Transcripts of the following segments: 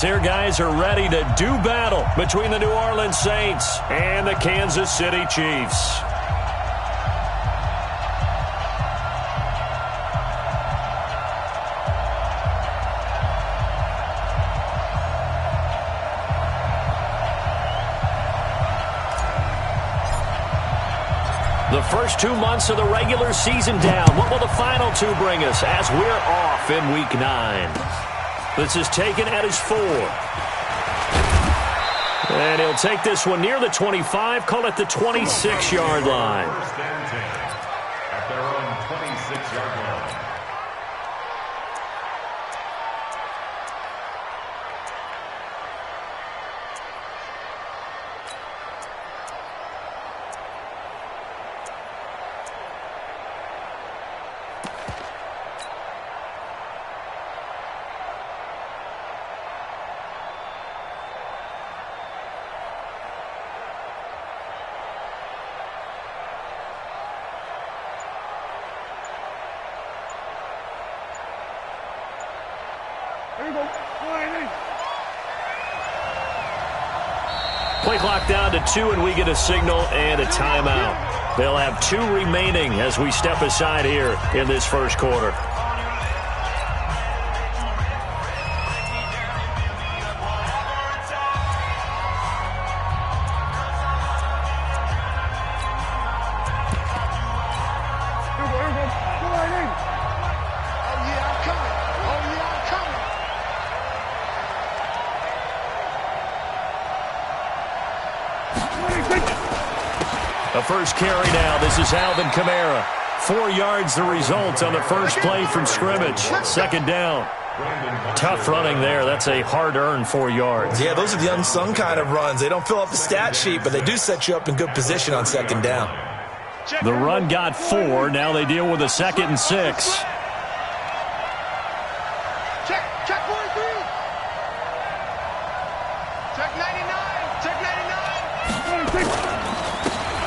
Here guys are ready to do battle between the New Orleans Saints and the Kansas City Chiefs. The first 2 months of the regular season down. What will the final 2 bring us as we're off in Week 9? This is taken at his 4. And he'll take this one near the 25, call it the 26-yard line. At their own 26-yard line. Play clock down to 2, and we get a signal and a timeout. They'll have 2 remaining as we step aside here in this first quarter. The first carry now. This is Alvin Kamara. 4 yards the result on the first play from scrimmage. Second down. Tough running there. That's a hard-earned 4 yards. Yeah, those are the unsung kind of runs. They don't fill up the stat sheet, but they do set you up in good position on second down. The run got 4. Now they deal with a 2nd and 6. Check 43. Check 99. Check 99.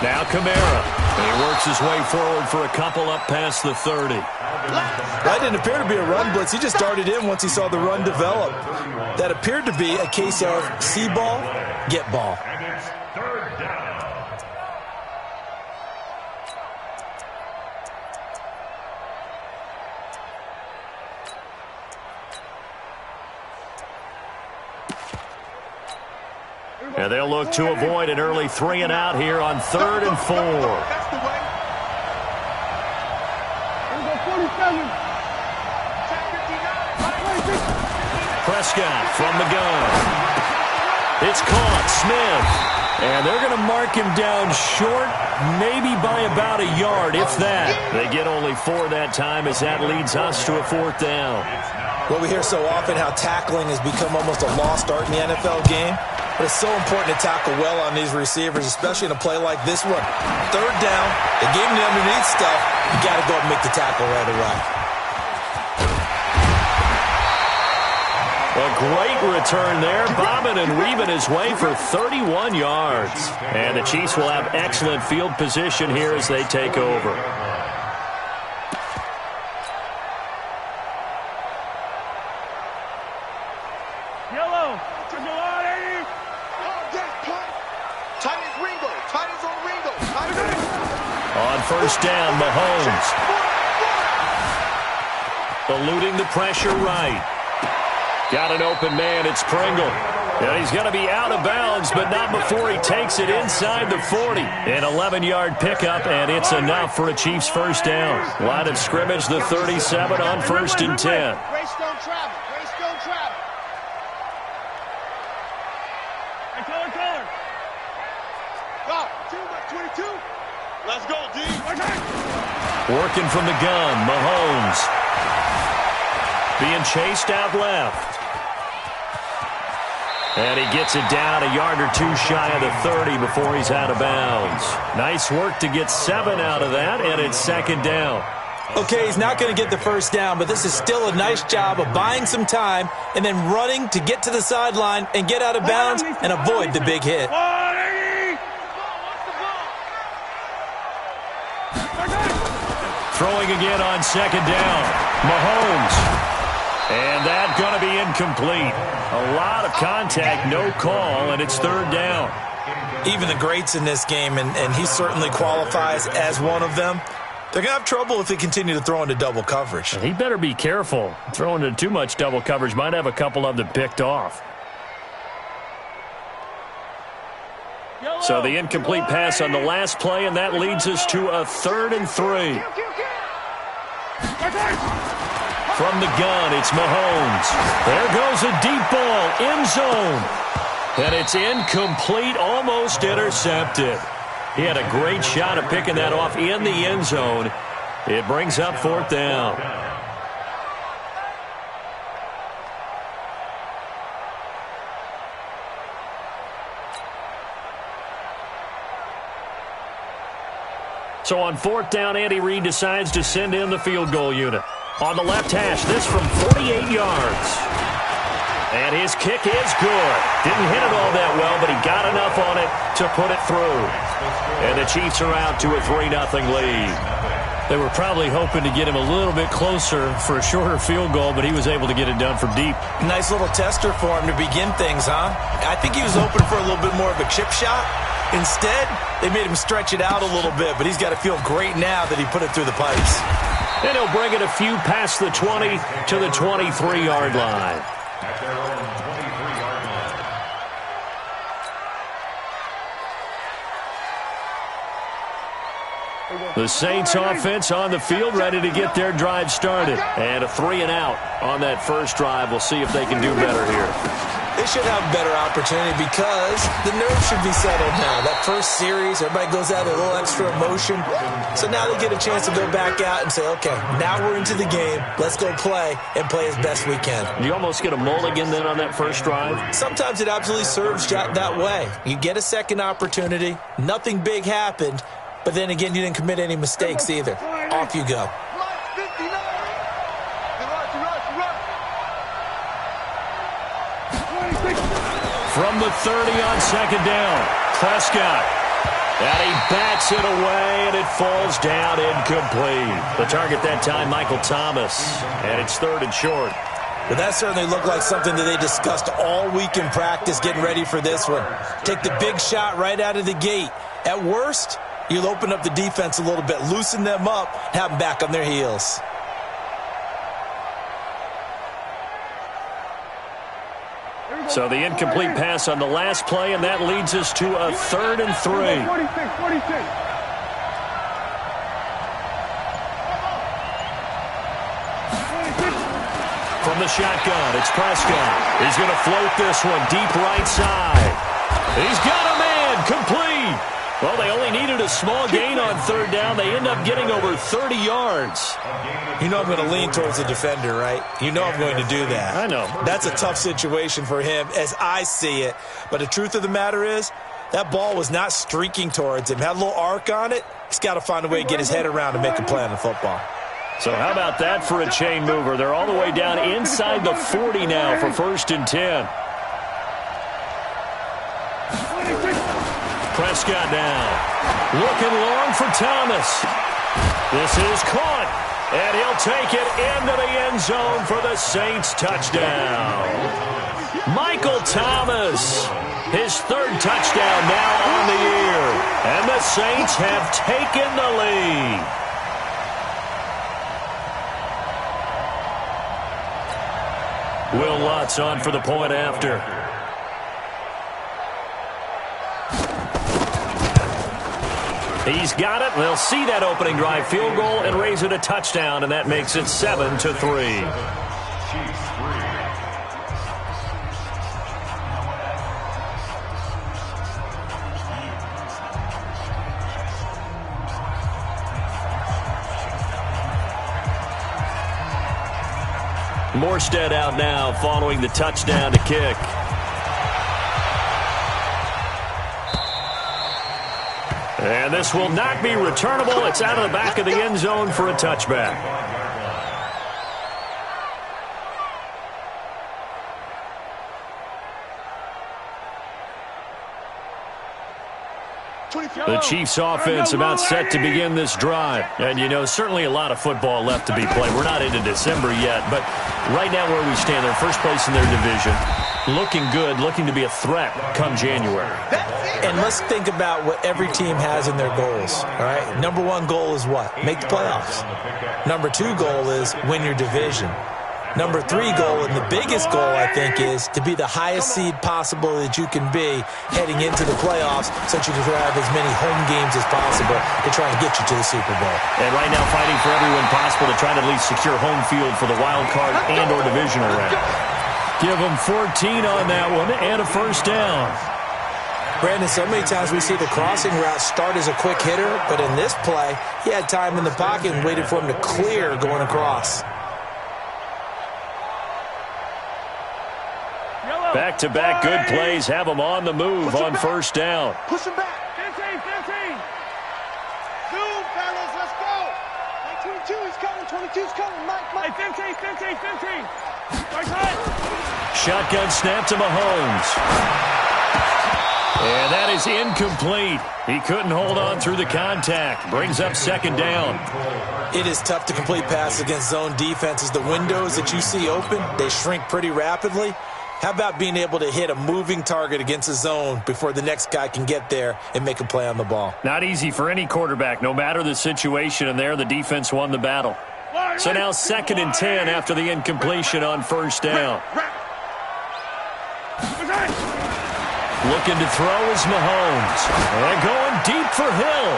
Now Kamara. And he works his way forward for a couple up past the 30. That didn't appear to be a run blitz. He just darted in once he saw the run develop. That appeared to be a case of see ball, get ball. And it's third down. And they'll look to avoid an early 3 and out here on 3rd and 4. That's the way. Prescott from the gun. It's caught. Smith. And they're going to mark him down short, maybe by about a yard, if that. They get only 4 that time as that leads us to a 4th down. Well, we hear so often how tackling has become almost a lost art in the NFL game. But it's so important to tackle well on these receivers, especially in a play like this one. 3rd down, they gave him the underneath stuff. You got to go and make the tackle right away. A great return there, bobbing and weaving his way for 31 yards. And the Chiefs will have excellent field position here as they take over. Yellow. On 1st down, Mahomes. Eluding the pressure right. Got an open man, it's Pringle. And he's going to be out of bounds, but not before he takes it inside the 40. An 11-yard pickup, and it's enough for a Chiefs first down. Line of scrimmage, the 37 on 1st and 10. Race don't travel. Race don't travel. Hey, color. Go. 22. Let's go, D. Working from the gun, Mahomes. Being chased out left. And he gets it down a yard or 2 shy of the 30 before he's out of bounds. Nice work to get 7 out of that, and it's 2nd down. Okay, he's not going to get the first down, but this is still a nice job of buying some time and then running to get to the sideline and get out of bounds and avoid the big hit. Throwing again on 2nd down. Mahomes. And that's going to be incomplete. A lot of contact, no call, and it's third down. Even the greats in this game, and he certainly qualifies as one of them, they're going to have trouble if they continue to throw into double coverage. He better be careful. Throwing into too much double coverage might have a couple of them picked off. So the incomplete pass on the last play, and that leads us to a 3rd and 3. From the gun, it's Mahomes. There goes a deep ball, end zone. And it's incomplete, almost intercepted. He had a great shot at picking that off in the end zone. It brings up 4th down. So on 4th down, Andy Reid decides to send in the field goal unit. On the left hash, this from 48 yards. And his kick is good. Didn't hit it all that well, but he got enough on it to put it through. And the Chiefs are out to a 3-0 lead. They were probably hoping to get him a little bit closer for a shorter field goal, but he was able to get it done from deep. Nice little tester for him to begin things, huh? I think he was hoping for a little bit more of a chip shot. Instead, they made him stretch it out a little bit, but he's got to feel great now that he put it through the pipes. And he'll bring it a few past the 20 to the 23-yard line. At their own 23-yard line. The Saints offense on the field, ready to get their drive started. And a 3-and-out on that first drive. We'll see if they can do better here. They should have a better opportunity because the nerves should be settled now. That first series, everybody goes out with a little extra emotion. So now they get a chance to go back out and say, okay, now we're into the game. Let's go play and play as best we can. Do you almost get a mulligan then on that first drive? Sometimes it absolutely serves that way. You get a second opportunity. Nothing big happened. But then again, you didn't commit any mistakes either. Off you go. From the 30 on 2nd down, Prescott. And he bats it away, and it falls down incomplete. The target that time, Michael Thomas. And it's 3rd and short. But that certainly looked like something that they discussed all week in practice getting ready for this one. Take the big shot right out of the gate. At worst, you'll open up the defense a little bit, loosen them up, have them back on their heels. So the incomplete pass on the last play, and that leads us to a 3rd and 3. 46. From the shotgun, it's Prescott. He's going to float this one deep right side. He's got a man, complete. Well, they only needed a small gain on 3rd down. They end up getting over 30 yards. You know I'm going to lean towards the defender, right? You know I'm going to do that. I know. That's a tough situation for him as I see it. But the truth of the matter is, that ball was not streaking towards him. Had a little arc on it. He's got to find a way to get his head around and make a play on the football. So how about that for a chain mover? They're all the way down inside the 40 now for 1st and 10. Prescott now. Looking long for Thomas. This is caught. And he'll take it into the end zone for the Saints touchdown. Michael Thomas. His 3rd touchdown now on the year. And the Saints have taken the lead. Will Lutz on for the point after. He's got it. They'll see that opening drive field goal and raise it a touchdown, and that makes it 7-3. Morstead out now following the touchdown to kick. And this will not be returnable. It's out of the back of the end zone for a touchback. The Chiefs offense about set to begin this drive. And, you know, certainly a lot of football left to be played. We're not into December yet, but right now where we stand, they're first place in their division. Looking good, looking to be a threat come January. And let's think about what every team has in their goals, all right? Number one goal is what? Make the playoffs. Number two goal is win your division. Number three goal, and the biggest goal, I think, is to be the highest seed possible that you can be heading into the playoffs so that you can have as many home games as possible to try and get you to the Super Bowl. And right now fighting for every win possible to try to at least secure home field for the wild card and or divisional round. Give them 14 on that one and a first down. Brandon, so many times we see the crossing route start as a quick hitter, but in this play, he had time in the pocket and waited for him to clear going across. Back-to-back good plays have them on the move on first down. Push him back. 15, 15. Zoom, fellas, let's go. 22 is coming, 22's coming. Mike. 15, 15, 15. Right side. Shotgun snap to Mahomes. And that is incomplete. He couldn't hold on through the contact. Brings up second down. It is tough to complete passes against zone defenses. The windows that you see open, they shrink pretty rapidly. How about being able to hit a moving target against a zone before the next guy can get there and make a play on the ball? Not easy for any quarterback, no matter the situation, and there the defense won the battle. So now 2nd and 10 after the incompletion on first down. Looking to throw is Mahomes. And going deep for Hill.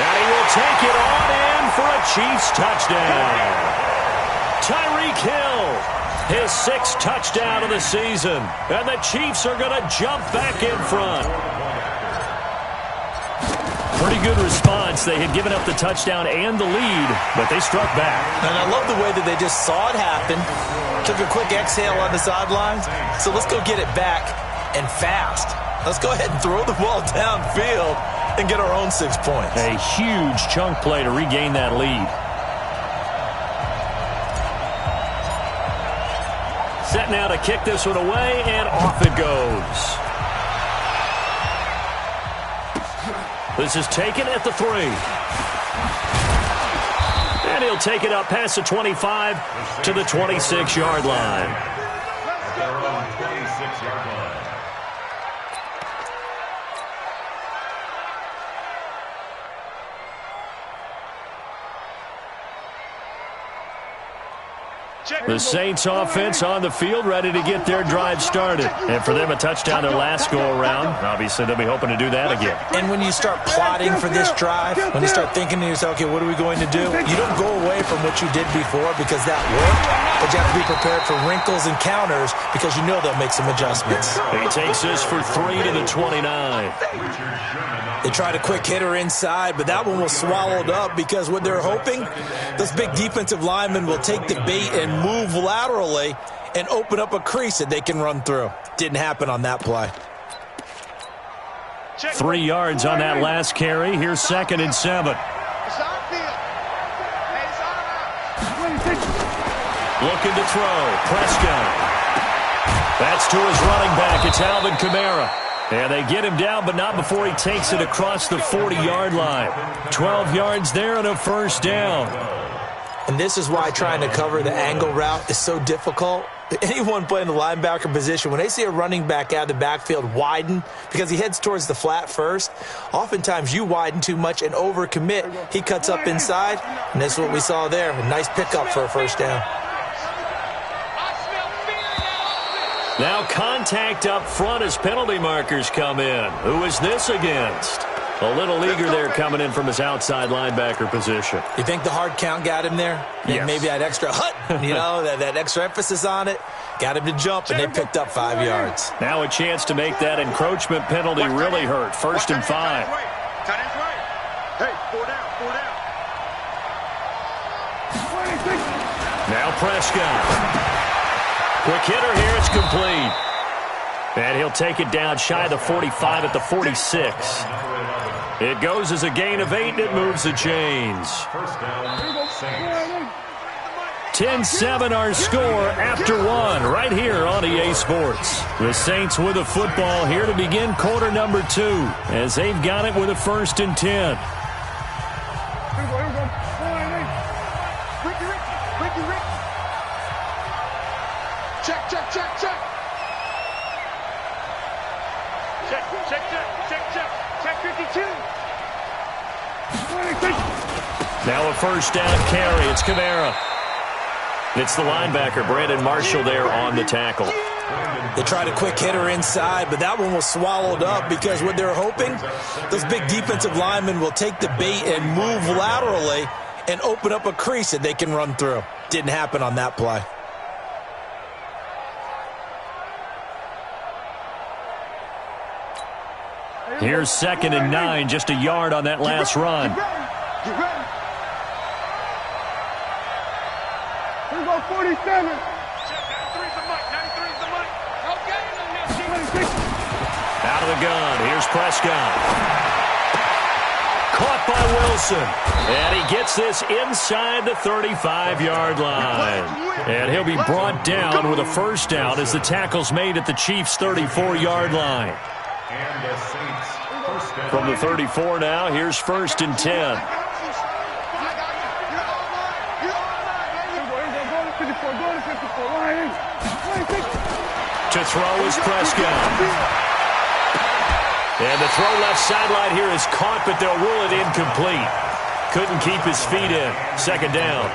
And he will take it on in for a Chiefs touchdown. Tyreek Hill. His 6th touchdown of the season. And the Chiefs are going to jump back in front. Pretty good response. They had given up the touchdown and the lead, but they struck back. And I love the way that they just saw it happen, took a quick exhale on the sidelines. So let's go get it back and fast. Let's go ahead and throw the ball downfield and get our own 6 points. A huge chunk play to regain that lead. Set now to kick this one away, and off it goes. This is taken at the 3. And he'll take it up past the 25 to the 26-yard line. Their own 26-yard line. The Saints offense on the field, ready to get their drive started. And for them, a touchdown their last go-around. Obviously, they'll be hoping to do that again. And when you start plotting for this drive, when you start thinking to yourself, okay, what are we going to do? You don't go away from what you did before because that worked, but you have to be prepared for wrinkles and counters because you know they'll make some adjustments. He takes this for 3 to the 29. They tried a quick hitter inside, but that one was swallowed up because what they're hoping, those big defensive linemen will take the bait and move laterally and open up a crease that they can run through. Didn't happen on that play. 3 yards on that last carry. Here's 2nd and 7. Looking to throw. Prescott. That's to his running back. It's Alvin Kamara. And they get him down, but not before he takes it across the 40-yard line. 12 yards there and a first down. And this is why trying to cover the angle route is so difficult. Anyone playing the linebacker position, when they see a running back out of the backfield widen, because he heads towards the flat first, oftentimes you widen too much and overcommit. He cuts up inside, and that's what we saw there. A nice pickup for a first down. Now contact up front as penalty markers come in. Who is this against? A little leaguer there coming in from his outside linebacker position. You think the hard count got him there? Yes. Maybe that extra that extra emphasis on it got him to jump, and they picked up 5 yards. Now a chance to make that encroachment penalty really hurt. 1st and 5. Hey, 4 down, 4 down. Now Prescott. Quick hitter here, it's complete. And he'll take it down shy of the 45 at the 46. It goes as a gain of 8, and it moves the chains. First down, Saints. 10-7 our score after one right here on EA Sports. The Saints with the football here to begin quarter number 2 as they've got it with a 1st and 10. Check 52. Now a 1st down carry. It's Kamara. It's the linebacker, Brandon Marshall, there on the tackle. They tried a quick hitter inside, but that one was swallowed up because what they're hoping, those big defensive linemen will take the bait and move laterally and open up a crease that they can run through. Didn't happen on that play. Here's 2nd and 9, just a yard on that last run. Get ready. Here we go, 47. 93's the mic. 93's the mic. Okay. Out of the gun. Here's Prescott. Caught by Wilson. And he gets this inside the 35-yard line. And he'll be brought down with a 1st down as the tackle's made at the Chiefs' 34-yard line. And the Saints first down. From the 34 now, here's 1st and 10. To throw is Prescott. And the throw left sideline here is caught, but they'll rule it incomplete. Couldn't keep his feet in. 2nd down.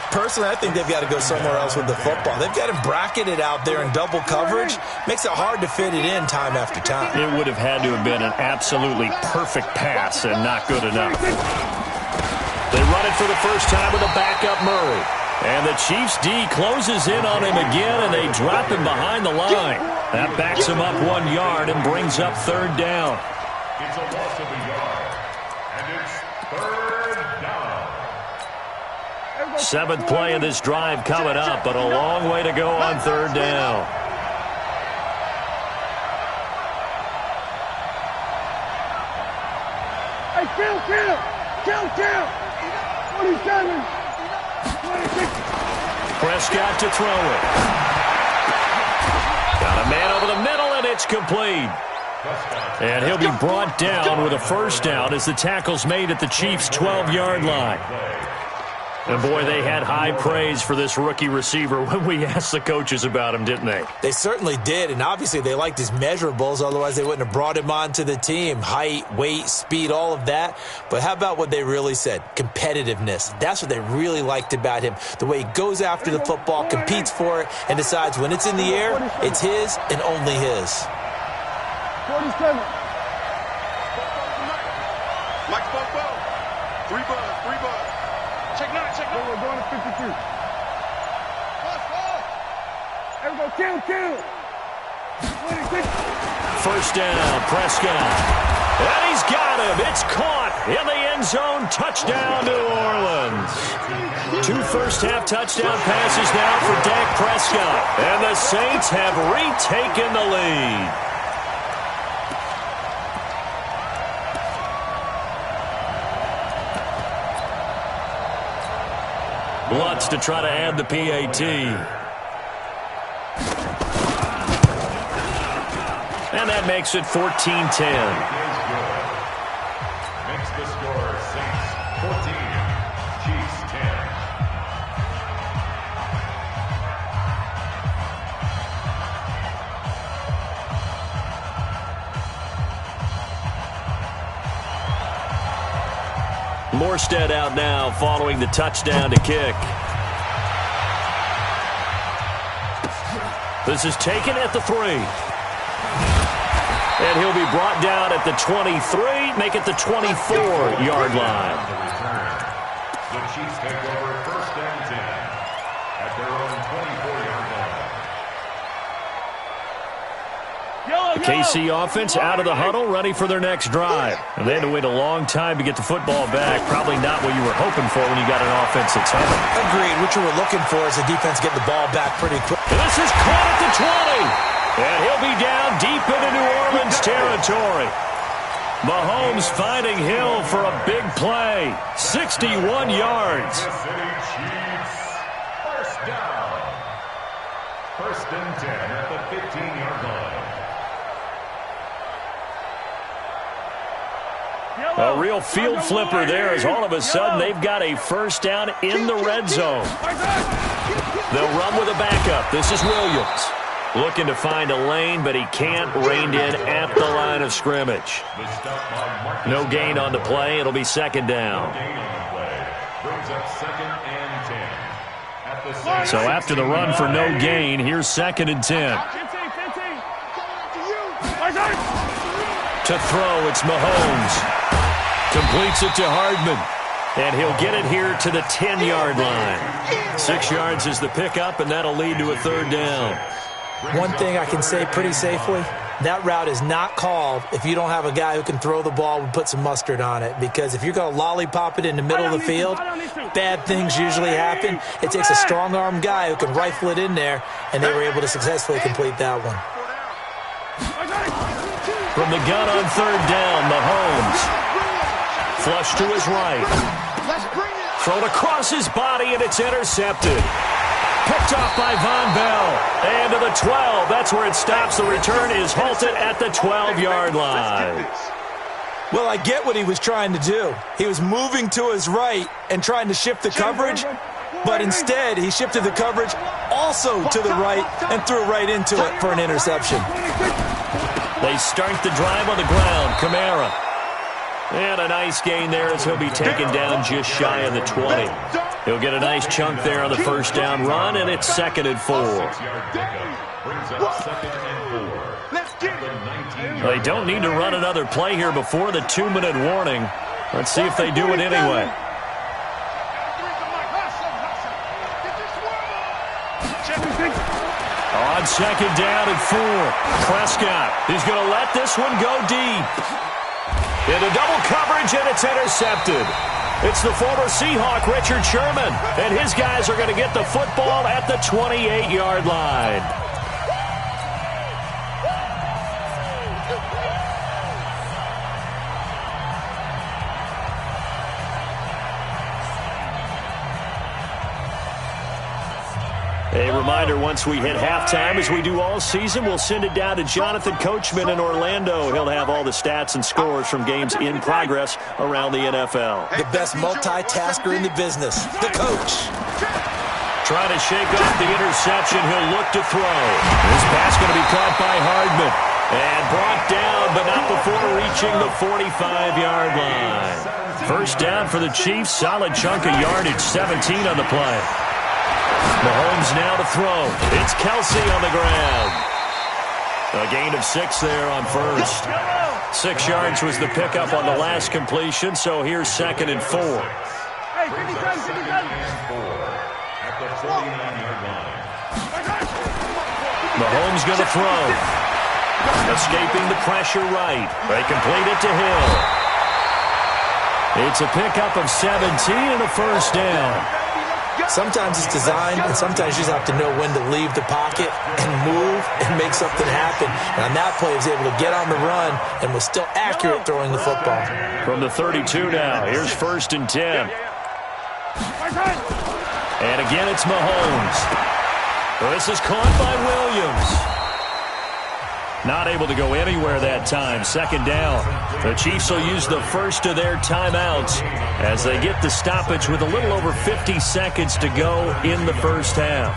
Personally, I think they've got to go somewhere else with the football. They've got him bracketed out there in double coverage. Makes it hard to fit it in time after time. It would have had to have been an absolutely perfect pass and not good enough. They run it for the first time with a backup Murray. And the Chiefs' D closes in on him again, and they drop him behind the line. That backs him up 1 yard and brings up 3rd down. It's a loss of a yard. And it's 3rd down. 7th play of this drive coming up, but a long way to go on 3rd down. Hey, kill. 47. 26. Prescott to throw it. Got a man over the middle, and it's complete. And he'll be brought down with a 1st down as the tackle's made at the Chiefs' 12-yard line. And, boy, they had high praise for this rookie receiver when we asked the coaches about him, didn't they? They certainly did, and obviously they liked his measurables. Otherwise, they wouldn't have brought him onto the team. Height, weight, speed, all of that. But how about what they really said? Competitiveness. That's what they really liked about him. The way he goes after the football, competes for it, and decides when it's in the air, it's his and only his. 47. Mike Bobo. 3 buzz. Check 9. We're going to 52. There we go, kill. 26. 1st down, Prescott. And he's got him. It's caught in the end zone. Touchdown, New Orleans. 2 first-half touchdown passes now for Dak Prescott. And the Saints have retaken the lead. Lutz to try to add the PAT. And that makes it 14-10. Makes the score Saints 14, Chiefs 10. Morstead out now following the touchdown to kick. This is taken at the 3. And he'll be brought down at the 23, make it the 24-yard line. The Chiefs take over 1st and 10 at their own 24-yard line. The KC offense out of the huddle, ready for their next drive. And they had to wait a long time to get the football back. Probably not what you were hoping for when you got an offense that's humming. Agreed. What you were looking for is the defense getting the ball back pretty quick. This is caught at the 20. And he'll be down deep into New Orleans territory. Mahomes finding Hill for a big play. 61 yards. Kansas City Chiefs. First and 10 at the 15-yard line. A real field flipper there as all of a sudden they've got a first down in the red zone. They'll run with a backup. This is Williams. Looking to find a lane, but he can't. Reined in at the line of scrimmage. No gain on the play. It'll be second down. So after the run for no gain, here's second and 10. To throw, it's Mahomes. Completes it to Hardman. And he'll get it here to the 10-yard line. 6 yards is the pickup, and that'll lead to a third down. One thing I can say pretty safely, that route is not called if you don't have a guy who can throw the ball and put some mustard on it. Because if you're going to lollipop it in the middle of the field, bad things usually happen. It takes a strong-arm guy who can rifle it in there, and they were able to successfully complete that one. From the gun on third down, Mahomes. Flush to his right. Thrown across his body, and it's intercepted. Picked off by Von Bell. And to the 12. That's where it stops. The return is halted at the 12-yard line. Well, I get what he was trying to do. He was moving to his right and trying to shift the coverage, but instead he shifted the coverage also to the right and threw right into it for an interception. They start the drive on the ground. Kamara. And a nice gain there as he'll be taken down just shy of the 20. He'll get a nice chunk there on the first down run, and it's second and 4. They don't need to run another play here before the 2-minute warning. Let's see if they do it anyway. On second down and 4. Prescott, he's going to let this one go deep. Into double coverage, and it's intercepted. It's the former Seahawk, Richard Sherman, and his guys are going to get the football at the 28-yard line. A reminder, once we hit halftime, as we do all season, we'll send it down to Jonathan Coachman in Orlando. He'll have all the stats and scores from games in progress around the NFL. The best multitasker in the business, the coach. Trying to shake off the interception. He'll look to throw. This pass going to be caught by Hardman. And brought down, but not before reaching the 45-yard line. First down for the Chiefs. Solid chunk of yardage, 17 on the play. Mahomes now to throw. It's Kelsey on the ground. A gain of 6 there on first. 6 yards was the pickup on the last completion, so here's second and 4. Mahomes going to throw. Escaping the pressure right. They complete it to Hill. It's a pickup of 17 and a first down. Sometimes it's designed, and sometimes you just have to know when to leave the pocket and move and make something happen. And on that play, he was able to get on the run and was still accurate throwing the football. From the 32 now, here's first and 10. And again, it's Mahomes. This is caught by Williams. Not able to go anywhere that time. Second down. The Chiefs will use the first of their timeouts as they get the stoppage with a little over 50 seconds to go in the first half.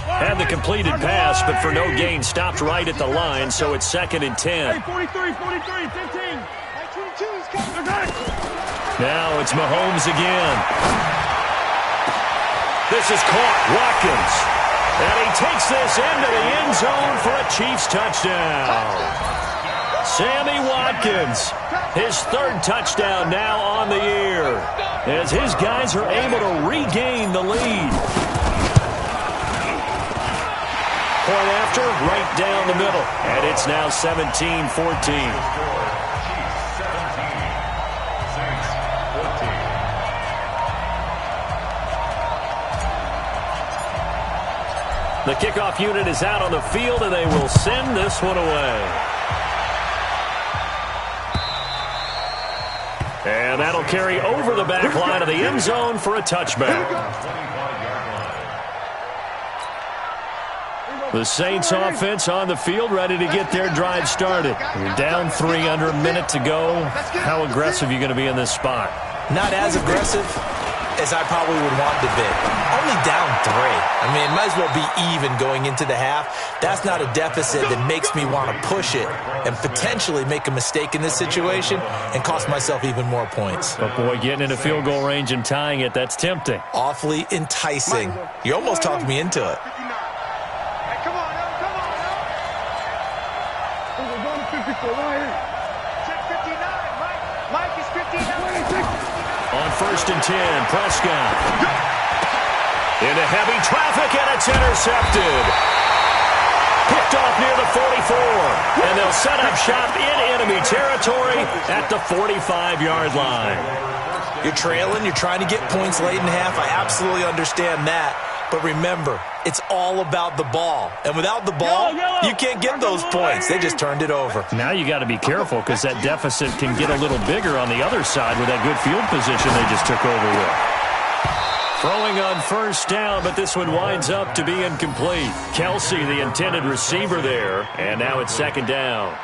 Had the completed pass, but for no gain, stopped right at the line, so it's second and 10. 43, 15. Now it's Mahomes again. This is caught. Watkins. And he takes this into the end zone for a Chiefs touchdown. Sammy Watkins, his third touchdown now on the year, as his guys are able to regain the lead. Point after, right down the middle, and it's now 17-14. The kickoff unit is out on the field, and they will send this one away. And that'll carry over the back line of the end zone for a touchback. The Saints offense on the field, ready to get their drive started. You're down 3, under a minute to go. How aggressive are you going to be in this spot? Not as aggressive as I probably would want to be. Only down 3. I mean, it might as well be even going into the half. That's not a deficit that makes me want to push it and potentially make a mistake in this situation and cost myself even more points. But, boy, getting into field goal range and tying it, that's tempting. Awfully enticing. You almost talked me into it. Come on, come on, we're going to 54, right here. Check 59, Mike is 59. On 1st and 10, Prescott. Into heavy traffic, and it's intercepted. Picked off near the 44. And they'll set up shop in enemy territory at the 45-yard line. You're trailing. You're trying to get points late in half. I absolutely understand that. But remember, it's all about the ball. And without the ball, you can't get those points. They just turned it over. Now you got to be careful because that deficit can get a little bigger on the other side with that good field position they just took over with. Throwing on 1st down, but this one winds up to be incomplete. Kelsey, the intended receiver there, and now it's 2nd down.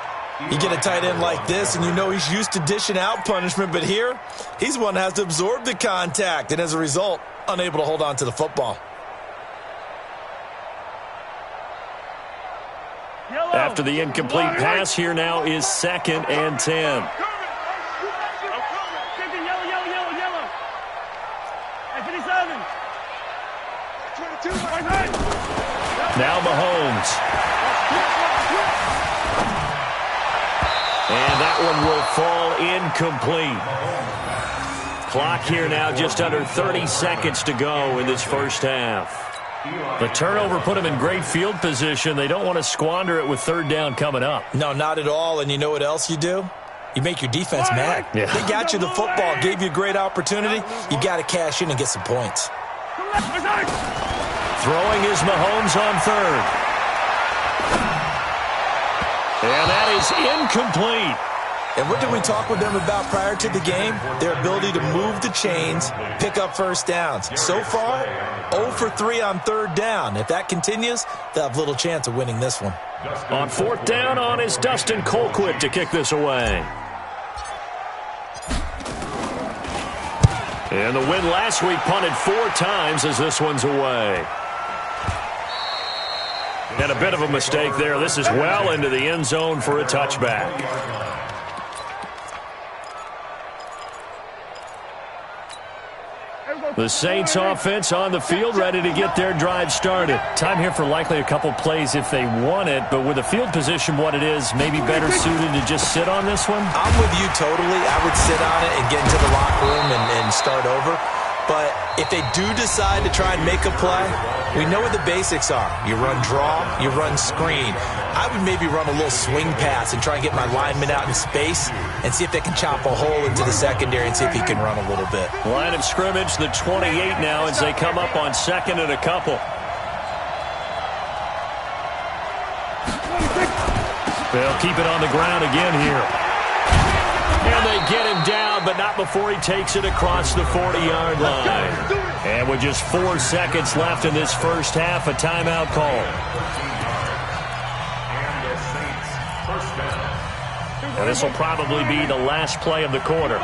You get a tight end like this, and you know he's used to dishing out punishment, but here, he's one that has to absorb the contact, and as a result, unable to hold on to the football. After the incomplete pass, here now is 2nd and 10. Now Mahomes. And that one will fall incomplete. Clock here now just under 30 seconds to go in this 1st half. The turnover put them in great field position. They don't want to squander it with 3rd down coming up. No, not at all. And you know what else you do? You make your defense mad. Yeah. They got you the football, gave you a great opportunity. You got to cash in and get some points. Throwing is Mahomes on 3rd. And that is incomplete. And what did we talk with them about prior to the game? Their ability to move the chains, pick up 1st downs. So far, 0 for 3 on 3rd down. If that continues, they'll have little chance of winning this one. On 4th down on is Dustin Colquitt to kick this away. And the win last week punted 4 times as this one's away. And a bit of a mistake there. This is well into the end zone for a touchback. The Saints offense on the field, ready to get their drive started. Time here for likely a couple plays if they want it, but with the field position what it is, maybe better suited to just sit on this one? I'm with you totally. I would sit on it and get into the locker room and start over. But if they do decide to try and make a play, we know what the basics are. You run draw, you run screen. I would maybe run a little swing pass and try and get my lineman out in space and see if they can chop a hole into the secondary and see if he can run a little bit. Line of scrimmage, the 28 now as they come up on 2nd and a couple. They'll keep it on the ground again here. And they get him down, but not before he takes it across the 40-yard line. And with just 4 seconds left in this 1st half, a timeout call. And this will probably be the last play of the quarter.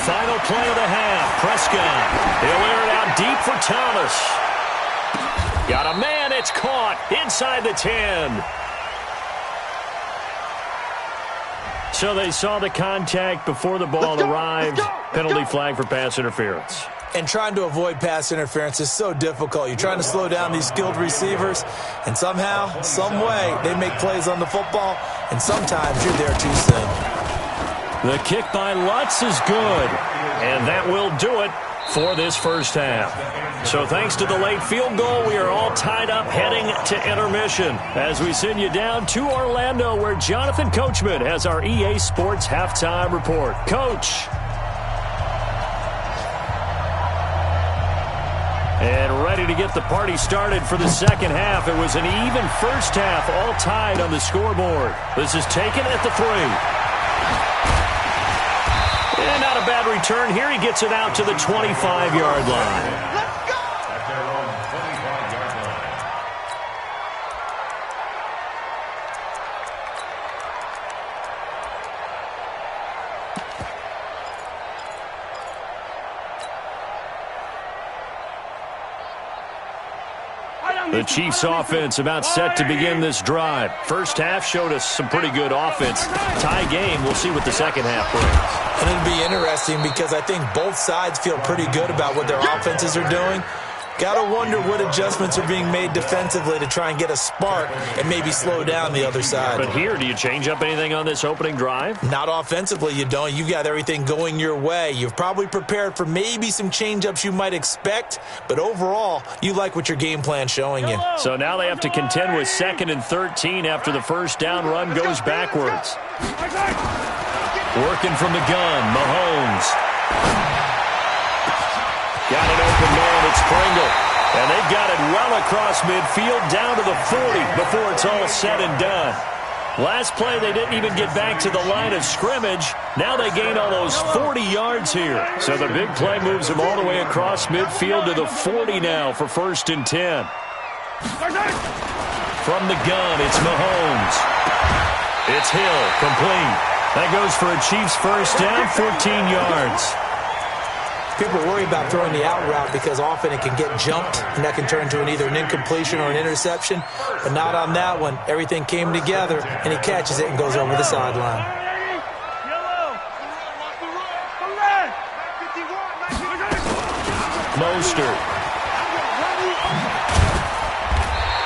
Final play of the half. Prescott. He'll air it out deep for Thomas. Got a man. It's caught inside the 10. So they saw the contact before the ball arrived. Penalty flag for pass interference. And trying to avoid pass interference is so difficult. You're trying to slow down these skilled receivers, and somehow, some way, they make plays on the football, and sometimes you're there too soon. The kick by Lutz is good, and that will do it for this 1st half. So thanks to the late field goal, we are all tied up heading to intermission as we send you down to Orlando, where Jonathan Coachman has our EA Sports Halftime Report. Coach. And ready to get the party started for the 2nd half. It was an even 1st half, all tied on the scoreboard. This is taken at the 3. And not a bad return here. He gets it out to the 25-yard line. Let's go! At their own 25-yard line. The Chiefs offense about set to begin this drive. First half showed us some pretty good offense. Tie game. We'll see what the second half brings. And it'll be interesting because I think both sides feel pretty good about what their offenses are doing. Got to wonder what adjustments are being made defensively to try and get a spark and maybe slow down the other side. But here, do you change up anything on this opening drive? Not offensively, you don't. You got everything going your way. You've probably prepared for maybe some change-ups you might expect, but overall, you like what your game plan's showing you. So now they have to contend with 2nd and 13 after the first down run goes backwards. Working from the gun, Mahomes. Got an open man, it's Pringle. And they've got it well across midfield, down to the 40 before it's all said and done. Last play, they didn't even get back to the line of scrimmage. Now they gain almost 40 yards here. So the big play moves them all the way across midfield to the 40 now for 1st and 10. From the gun, it's Mahomes. It's Hill, complete. That goes for a Chiefs first down, 14 yards. People worry about throwing the out route because often it can get jumped, and that can turn into either an incompletion or an interception. But not on that one. Everything came together, and he catches it and goes over the sideline. Mostert.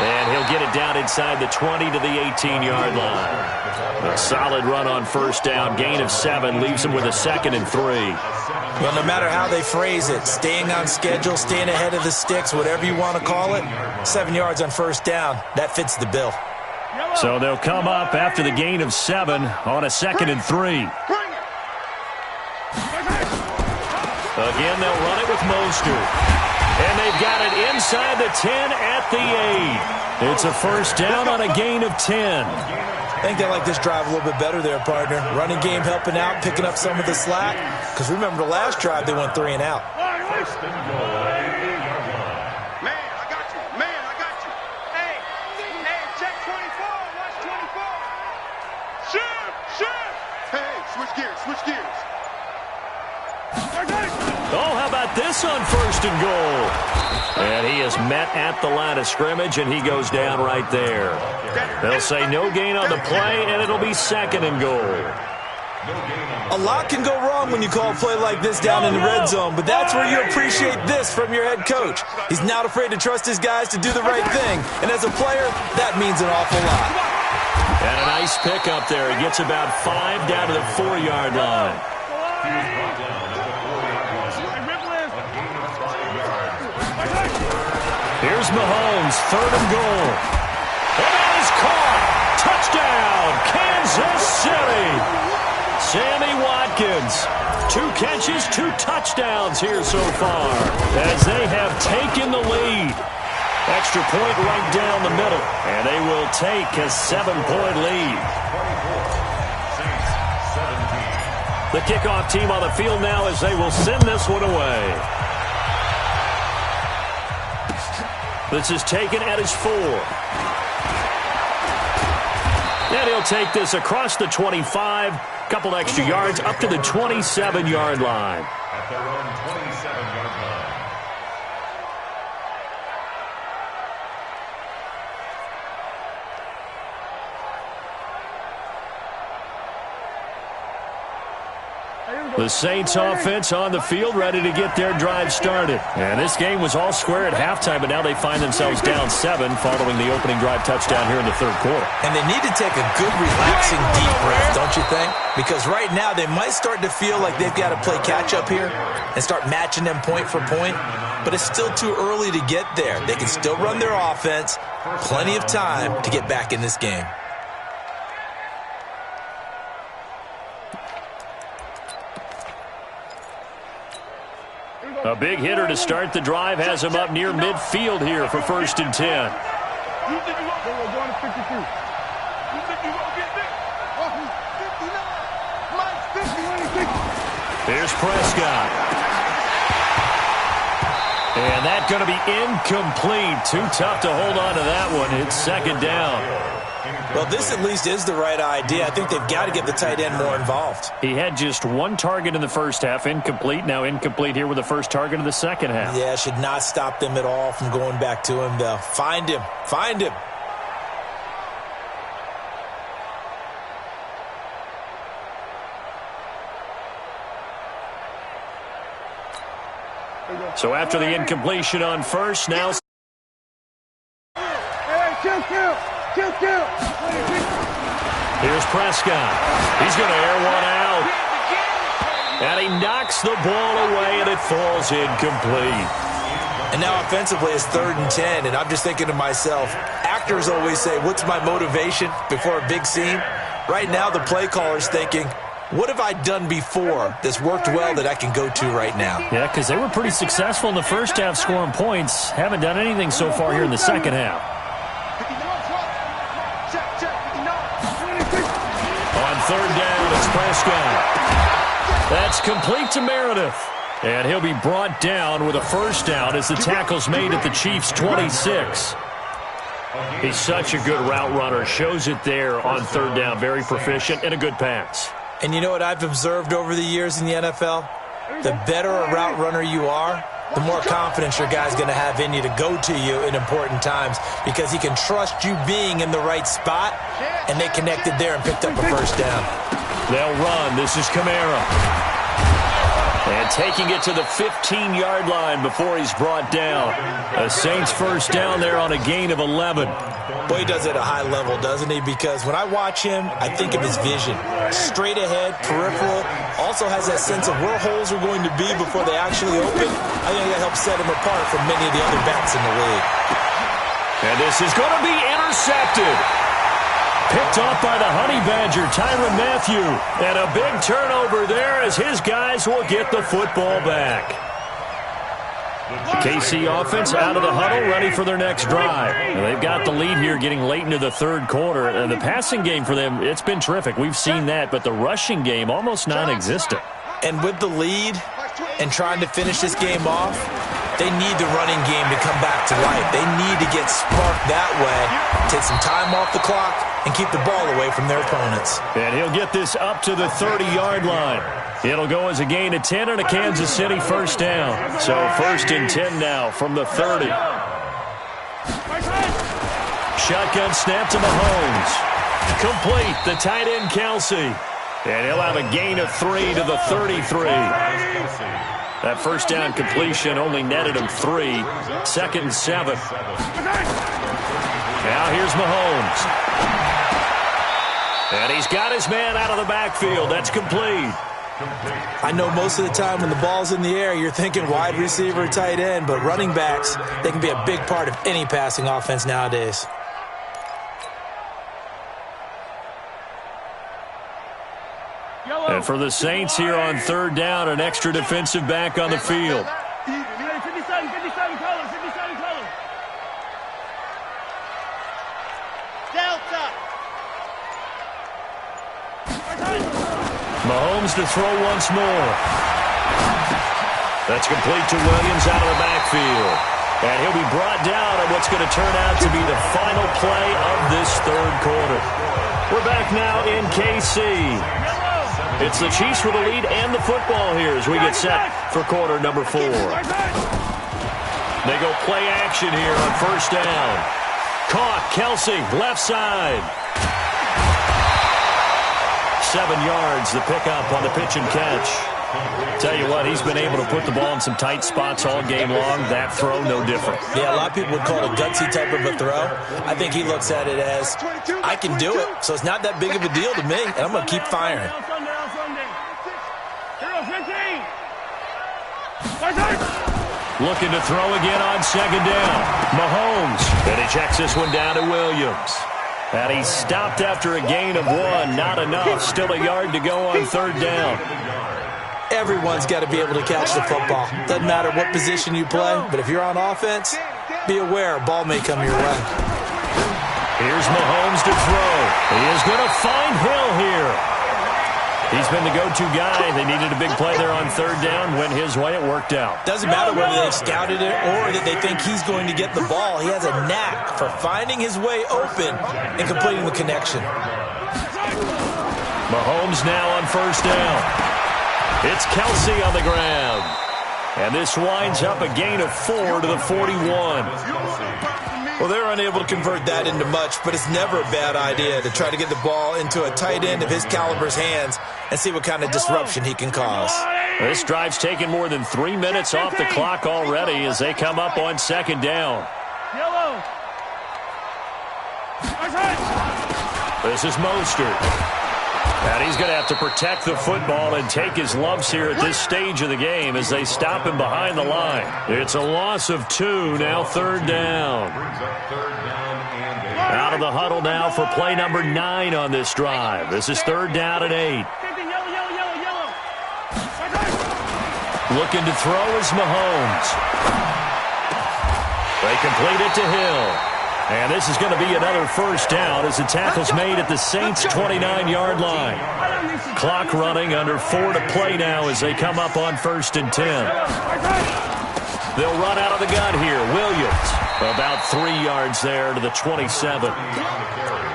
And he'll get it down inside the 20 to the 18-yard line. A solid run on first down. Gain of 7 leaves him with a 2nd and 3. Well, no matter how they phrase it, staying on schedule, staying ahead of the sticks, whatever you want to call it, 7 yards on first down, that fits the bill. So they'll come up after the gain of 7 on a 2nd and 3. Again, they'll run it with Mostert. And they've got it inside the 10 at the 8. It's a first down on a gain of 10. I think they like this drive a little bit better there, partner. Running game helping out, picking up some of the slack. Because remember the last drive, they went 3 and out. First and goal. Man, I got you. Man, I got you. Hey, check 24. Watch 24. Shift. Hey, switch gears. Oh, how about this on 1st and goal? And he is met at the line of scrimmage, and he goes down right there. They'll say no gain on the play, and it'll be 2nd and goal. A lot can go wrong when you call a play like this down in the red zone, but that's where you appreciate this from your head coach. He's not afraid to trust his guys to do the right thing, and as a player, that means an awful lot. And a nice pickup there. He gets about 5 down to the 4-yard line. Here's Mahomes, 3rd and goal. And that is caught. Touchdown, Kansas City. Sammy Watkins. 2 catches, 2 touchdowns here so far as they have taken the lead. Extra point right down the middle, and they will take a 7-point lead. The kickoff team on the field now as they will send this one away. This is taken at his 4. And he'll take this across the 25. Couple extra yards up to the 27-yard line. At their own 27-yard line. The Saints offense on the field ready to get their drive started. And this game was all square at halftime, but now they find themselves down 7 following the opening drive touchdown here in the 3rd quarter. And they need to take a good, relaxing, deep breath, don't you think? Because right now they might start to feel like they've got to play catch-up here and start matching them point for point. But it's still too early to get there. They can still run their offense. Plenty of time to get back in this game. A big hitter to start the drive has him up near midfield here for 1st and 10. You think you're going to 52? You think you're going to get this? 59. Mike, 50 when he 50. Here's Prescott. And that's going to be incomplete. Too tough to hold on to that one. It's second down. Well, this at least is the right idea. I think they've got to get the tight end more involved. He had just one target in the first half, incomplete. Now incomplete here with the first target of the second half. Yeah, should not stop them at all from going back to him, though. Find him. Find him. So after the incompletion on first, now... Here's Prescott. He's going to air one out. And he knocks the ball away, and it falls incomplete. And now offensively it's 3rd and 10, and I'm just thinking to myself, actors always say, what's my motivation before a big scene? Right now the play caller's thinking, what have I done before that's worked well that I can go to right now? Yeah, because they were pretty successful in the first half scoring points. Haven't done anything so far here in the second half. On 3rd down, it's Prescott. That's complete to Meredith. And he'll be brought down with a first down as the tackle's made at the Chiefs' 26. He's such a good route runner. Shows it there on 3rd down. Very proficient and a good pass. And you know what I've observed over the years in the NFL? The better a route runner you are, the more confidence your guy's going to have in you to go to you in important times because he can trust you being in the right spot, and they connected there and picked up a first down. They'll run. This is Kamara. And taking it to the 15-yard line before he's brought down. A Saints first down there on a gain of 11. Boy, he does it at a high level, doesn't he? Because when I watch him, I think of his vision. Straight ahead, peripheral, also has that sense of where holes are going to be before they actually open. I think that helps set him apart from many of the other backs in the league. And this is going to be intercepted. Picked off by the Honey Badger, Tyrann Mathieu. And a big turnover there as his guys will get the football back. KC offense out of the huddle, ready for their next drive. And they've got the lead here getting late into the 3rd quarter. And the passing game for them, it's been terrific. We've seen that, but the rushing game almost non-existent. And with the lead and trying to finish this game off, they need the running game to come back to life. They need to get sparked that way, take some time off the clock, and keep the ball away from their opponents. And he'll get this up to the 30-yard line. It'll go as a gain of 10 and a Kansas City first down. So 1st and 10 now from the 30. Shotgun snap to Mahomes. Complete, the tight end Kelsey. And he'll have a gain of 3 to the 33. That first down completion only netted him 3. 2nd and 7. Now here's Mahomes. And he's got his man out of the backfield. That's complete. I know most of the time when the ball's in the air, you're thinking wide receiver, tight end, but running backs, they can be a big part of any passing offense nowadays. And for the Saints here on 3rd down, an extra defensive back on the field. 57 colors. Delta. Mahomes to throw once more. That's complete to Williams out of the backfield. And he'll be brought down on what's going to turn out to be the final play of this 3rd quarter. We're back now in KC. It's the Chiefs with the lead and the football here as we get set for quarter number 4. They go play action here on 1st down. Caught, Kelsey, left side. 7 yards, the pickup on the pitch and catch. Tell you what, he's been able to put the ball in some tight spots all game long. That throw, no different. Yeah, a lot of people would call it a gutsy type of a throw. I think he looks at it as, I can do it, so it's not that big of a deal to me, and I'm going to keep firing. Looking to throw again on 2nd down. Mahomes, and he checks this one down to Williams. And he's stopped after a gain of 1. Not enough. Still a yard to go on 3rd down. Everyone's got to be able to catch the football. Doesn't matter what position you play, but if you're on offense, be aware a ball may come your way. Here's Mahomes to throw. He is going to find Hill here. He's been the go-to guy. They needed a big play there on third down. Went his way. It worked out. Doesn't matter whether they scouted it or that they think he's going to get the ball. He has a knack for finding his way open and completing the connection. Mahomes now on first down. It's Kelsey on the ground. And this winds up a gain of 4 to the 41. Well, they're unable to convert that into much, but it's never a bad idea to try to get the ball into a tight end of his caliber's hands and see what kind of disruption he can cause. This drive's taken more than 3 minutes off the clock already as they come up on second down. Yellow. This is Mostert. And he's going to have to protect the football and take his lumps here at this stage of the game as they stop him behind the line. It's a loss of 2, now third down. Out of the huddle now for play number 9 on this drive. This is third down and 8. Looking to throw is Mahomes. They complete it to Hill. And this is going to be another first down as the tackle's made at the Saints' 29-yard line. Clock running, under 4 to play now as they come up on first and 10. They'll run out of the gun here. Williams, about 3 yards there to the 27.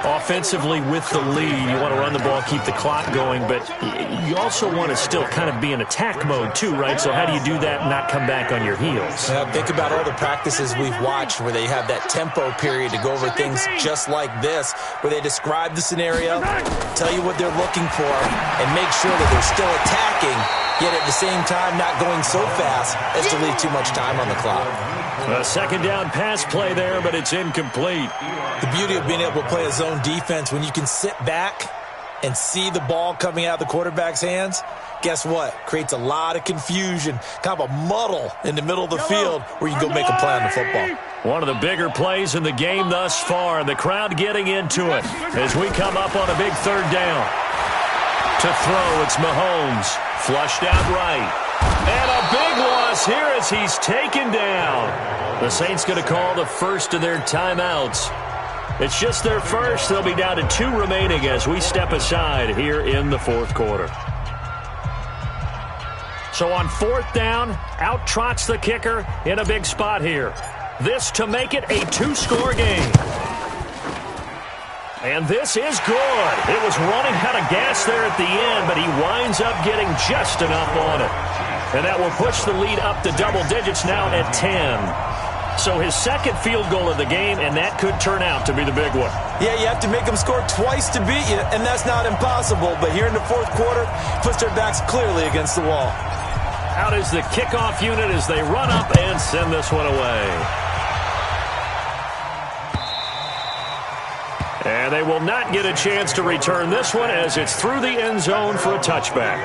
Offensively with the lead, you want to run the ball, keep the clock going, but you also want to still kind of be in attack mode too, right? So how do you do that and not come back on your heels? Think about all the practices we've watched where they have that tempo period to go over things just like this, where they describe the scenario, tell you what they're looking for, and make sure that they're still attacking, yet at the same time not going so fast as to leave too much time on the clock. A second down pass play there, but it's incomplete. The beauty of being able to play a zone defense when you can sit back and see the ball coming out of the quarterback's hands, guess what? Creates a lot of confusion, kind of a muddle in the middle of the field where you can go make a play on the football. One of the bigger plays in the game thus far, and the crowd getting into it as we come up on a big third down. To throw, it's Mahomes. Flushed out right. And a big loss here as he's taken down. The Saints going to call the first of their timeouts. It's just their first. They'll be down to 2 remaining as we step aside here in the fourth quarter. So on fourth down, out trots the kicker in a big spot here. This to make it a 2-score game. And this is good. It was running out of gas there at the end, but he winds up getting just enough on it. And that will push the lead up to double digits now at 10. So his second field goal of the game, and that could turn out to be the big one. Yeah, you have to make them score twice to beat you, and that's not impossible. But here in the fourth quarter, puts their backs clearly against the wall. Out is the kickoff unit as they run up and send this one away. And they will not get a chance to return this one as it's through the end zone for a touchback.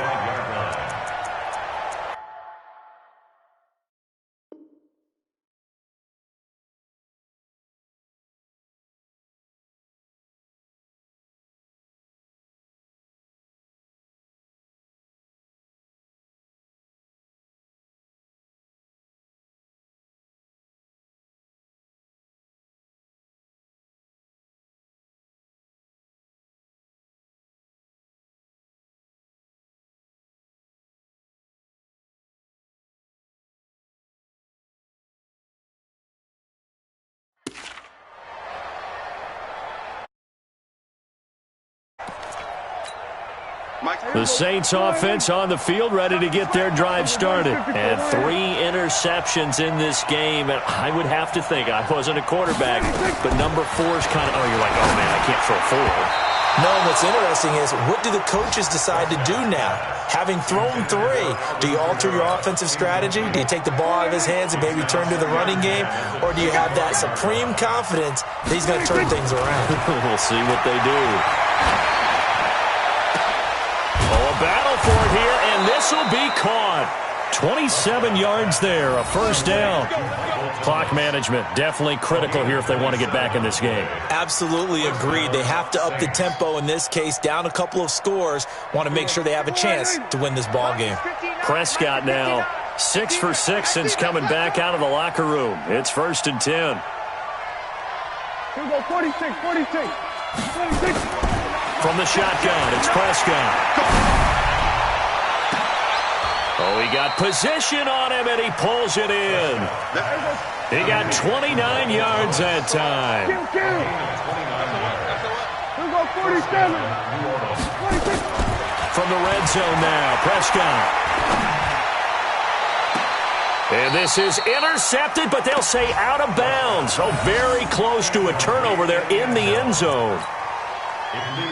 The Saints offense on the field ready to get their drive started. And 3 interceptions in this game. And I would have to think, I wasn't a quarterback, but number 4 is kind of, you're like, oh man, I can't throw 4. No, what's interesting is, what do the coaches decide to do now? Having thrown 3, do you alter your offensive strategy? Do you take the ball out of his hands and maybe turn to the running game? Or do you have that supreme confidence that he's going to turn things around? We'll see what they do. A battle for it here, and this will be caught. 27 yards there, a first down. Clock management definitely critical here if they want to get back in this game. Absolutely agreed. They have to up the tempo in this case, down a couple of scores. Want to make sure they have a chance to win this ball game. Prescott now 6 for 6 since coming back out of the locker room. It's first and 10. Here we go, 46, 46, 46. From the shotgun, it's Prescott. Oh, he got position on him, and he pulls it in. He got 29 yards that time. We go 47. 26. From the red zone now, Prescott. And this is intercepted, but they'll say out of bounds. Oh, very close to a turnover there in the end zone.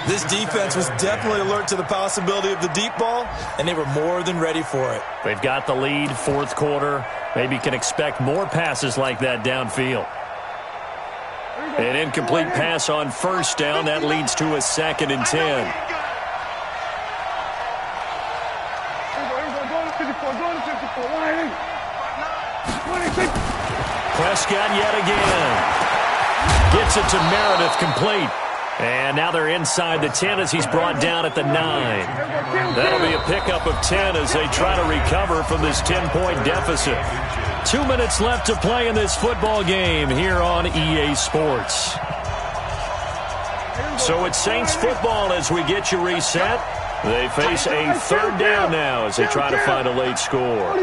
This defense was definitely alert to the possibility of the deep ball, and they were more than ready for it. They've got the lead, fourth quarter. Maybe can expect more passes like that downfield. An incomplete pass on first down. That leads to a 2nd and 10. Prescott yet again. Gets it to Meredith, complete. And now they're inside the 10 as he's brought down at the 9. That'll be a pickup of 10 as they try to recover from this 10-point deficit. 2 minutes left to play in this football game here on EA Sports. So it's Saints football as we get you reset. They face a 3rd down now as they try to find a late score.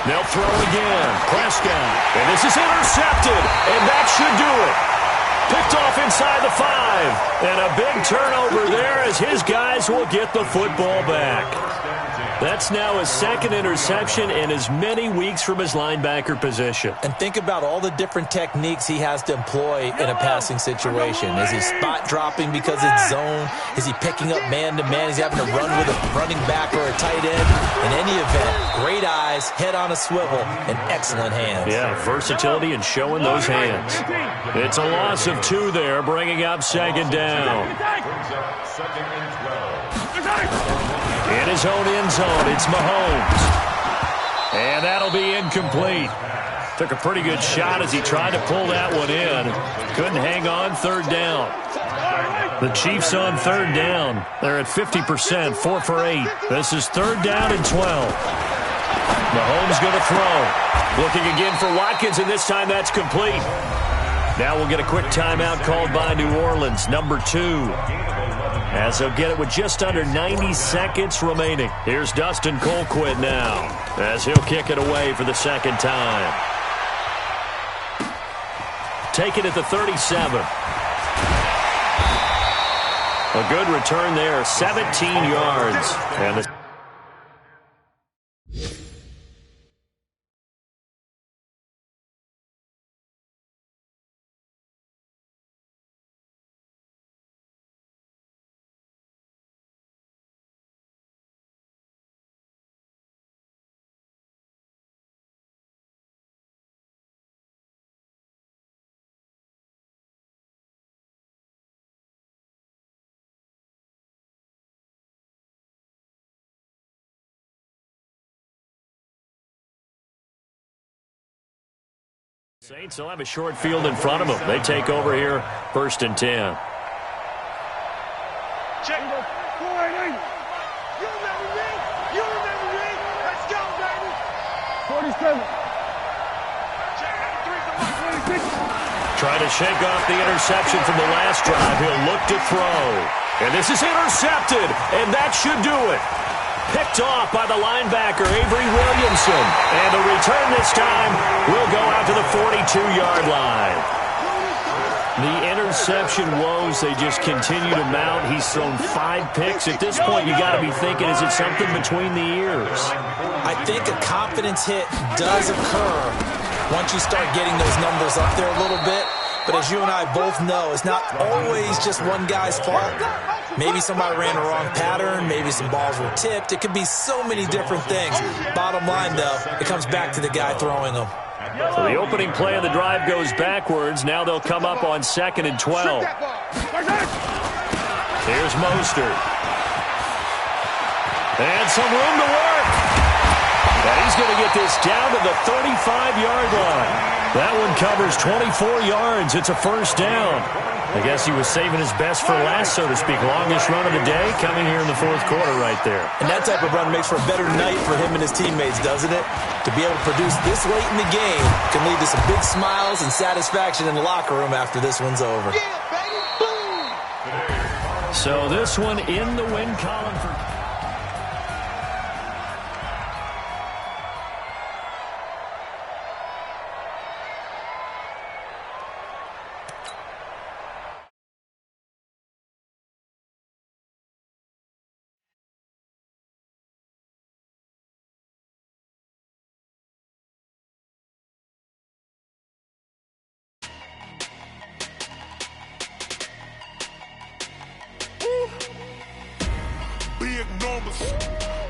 They'll throw again. Prescott. And this is intercepted. And that should do it. Picked off inside the 5. And a big turnover there as his guys will get the football back. That's now his 2nd interception in as many weeks from his linebacker position. And think about all the different techniques he has to employ in a passing situation. Is he spot dropping because it's zone? Is he picking up man-to-man? Is he having to run with a running back or a tight end? In any event, great eyes, head on a swivel, and excellent hands. Yeah, versatility and showing those hands. It's a loss of 2 there, bringing up 2nd down. In his own end zone, it's Mahomes. And that'll be incomplete. Took a pretty good shot as he tried to pull that one in. Couldn't hang on, 3rd down. The Chiefs on 3rd down. They're at 50%, 4 for 8. This is 3rd down and 12. Mahomes going to throw. Looking again for Watkins, and this time that's complete. Now we'll get a quick timeout called by New Orleans, number 2. As they'll get it with just under 90 seconds remaining. Here's Dustin Colquitt now as he'll kick it away for the 2nd time. Take it at the 37. A good return there, 17 yards. And the Saints will have a short field in front of them. They take over here, 1st and 10. Check. 4-8. You remember me? You remember me? Let's go, baby. 47. Check. 26. Trying to shake off the interception from the last drive. He'll look to throw. And this is intercepted, and that should do it. Picked off by the linebacker, Avery Williamson. And the return this time will go out to the 42-yard line. The interception woes, they just continue to mount. He's thrown 5 picks. At this point, you got to be thinking, is it something between the ears? I think a confidence hit does occur once you start getting those numbers up there a little bit. But as you and I both know, it's not always just one guy's fault. Maybe somebody ran a wrong pattern. Maybe some balls were tipped. It could be so many different things. Bottom line, though, it comes back to the guy throwing them. So the opening play of the drive goes backwards. Now they'll come up on 2nd and 12. Here's Mostert. And some room to work. And he's going to get this down to the 35-yard line. That one covers 24 yards. It's a 1st down. I guess he was saving his best for last, so to speak. Longest run of the day coming here in the 4th quarter right there. And that type of run makes for a better night for him and his teammates, doesn't it? To be able to produce this late in the game can lead to some big smiles and satisfaction in the locker room after this one's over. Yeah, baby, boom! So this one in the win column for...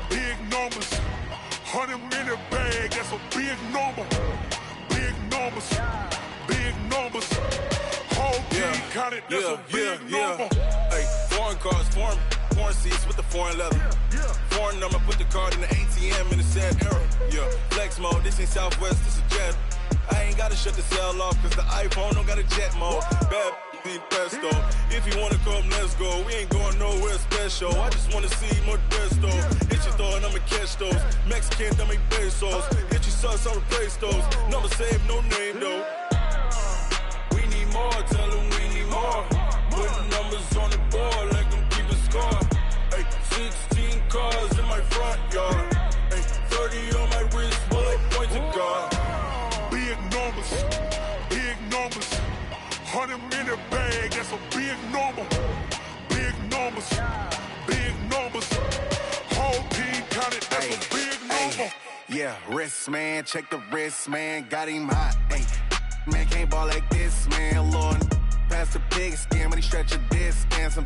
Big numbers, 100 in the bag, that's a big number. Big numbers, whole team counted, that's a big number. Hey, foreign cars, foreign seats with the foreign leather. Foreign number, put the card in the ATM in the sad era. Yeah, flex mode, this ain't Southwest, this a jet. I ain't gotta shut the cell off, cause the iPhone don't got a jet mode. Bad be pesto. If you wanna come, let's go. We ain't going nowhere special. I just wanna see more pesto. Hit your thought, I'ma catch those. Mexican, I make pesos. Hit your sus, I'll replace those. Number save, no name though. We need more, tell them we need more. Putting numbers on the board like I'm keeping score. Hey, 16 cars in my front yard. Hey, 30 on my wrist, while I point to God. Big numbers, 100 in the bag, that's a big number. Big numbers, whole team counted, that's a big number. Yeah, wrist man, check the wrist man, got him hot. Ay, man can't ball like this, man. Lord, pass the pig skin, but he stretch a disc, and some